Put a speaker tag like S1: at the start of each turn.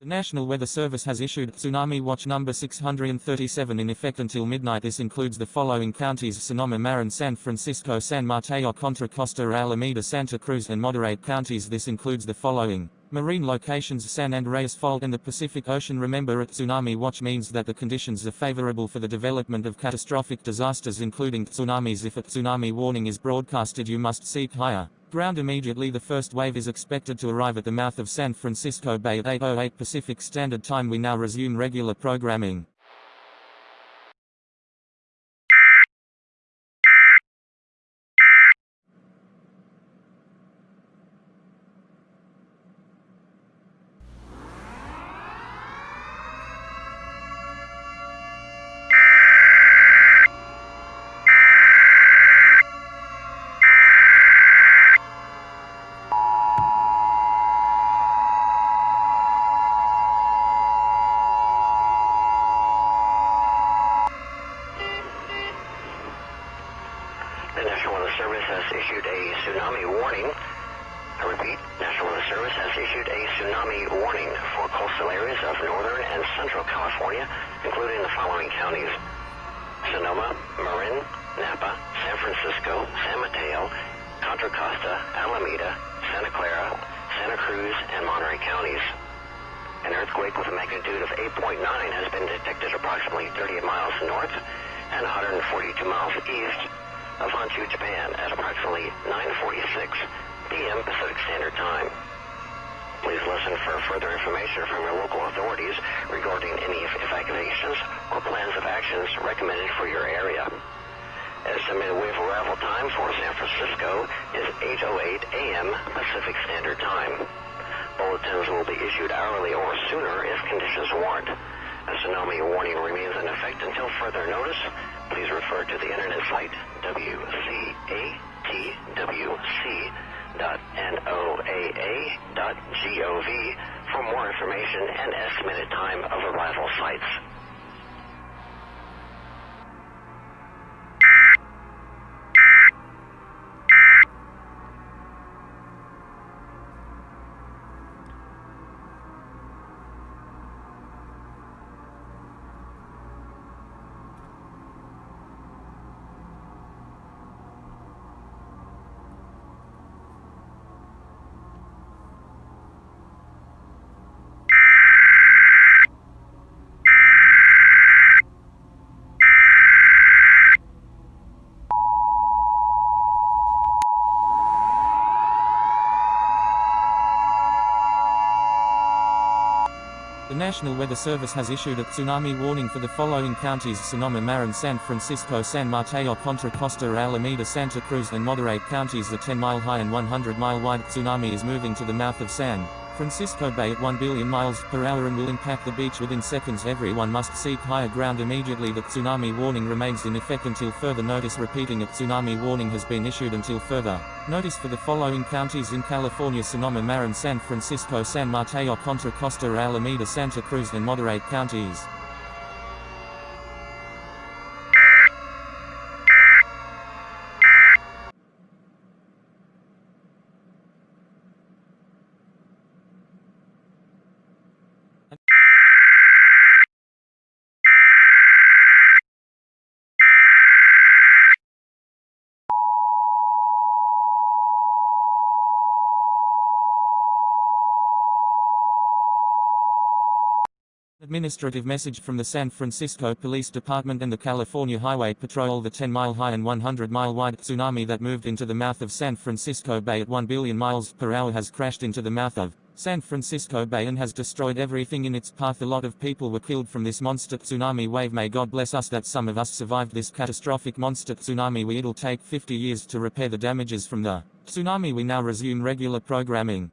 S1: The National Weather Service has issued Tsunami Watch number 637 in effect until midnight. This includes the following counties: Sonoma, Marin, San Francisco, San Mateo, Contra Costa, Alameda, Santa Cruz, and moderate counties. This includes the following marine locations: San Andreas Fault and the Pacific Ocean. Remember, a Tsunami Watch means that the conditions are favorable for the development of catastrophic disasters, including tsunamis. If a tsunami warning is broadcasted, you must seek higher ground immediately. The first wave is expected to arrive at the mouth of San Francisco Bay at 8:08 Pacific Standard Time. We now resume regular programming.
S2: The National Weather Service has issued a tsunami warning. I repeat, National Weather Service has issued a tsunami warning for coastal areas of northern and central California, including the following counties: Sonoma, Marin, Napa, San Francisco, San Mateo, Contra Costa, Alameda, Santa Clara, Santa Cruz, and Monterey counties. An earthquake with a magnitude of 8.9 has been detected approximately 38 miles north and 142 miles east of Honshu, Japan at approximately 9:46 p.m. Pacific Standard Time. Please listen for further information from your local authorities regarding any evacuations or plans of actions recommended for your area. Estimated wave arrival time for San Francisco is 8:08 a.m. Pacific Standard Time. Bulletins will be issued hourly or sooner if conditions warrant. A tsunami warning remains in effect until further notice. Please refer to the internet site wcatwc.noaa.gov for more information and estimated time of arrival sites.
S1: The National Weather Service has issued a tsunami warning for the following counties: Sonoma, Marin, San Francisco, San Mateo, Contra Costa, Alameda, Santa Cruz, and moderate counties. The 10-mile high and 100-mile wide tsunami is moving to the mouth of San Francisco Bay at 1 billion miles per hour and will impact the beach within seconds. Everyone must seek higher ground immediately. The tsunami warning remains in effect until further notice. Repeating, a tsunami warning has been issued until further notice for the following counties in California: Sonoma, Marin, San Francisco, San Mateo, Contra Costa, Alameda, Santa Cruz, and moderate counties. Administrative message from the San Francisco Police Department and the California Highway Patrol: the 10-mile high and 100-mile wide tsunami that moved into the mouth of San Francisco Bay at 1 billion miles per hour has crashed into the mouth of San Francisco Bay and has destroyed everything in its path. A lot of people were killed from this monster tsunami wave. May God bless us that some of us survived this catastrophic monster tsunami. It'll take 50 years to repair the damages from the tsunami. We now resume regular programming.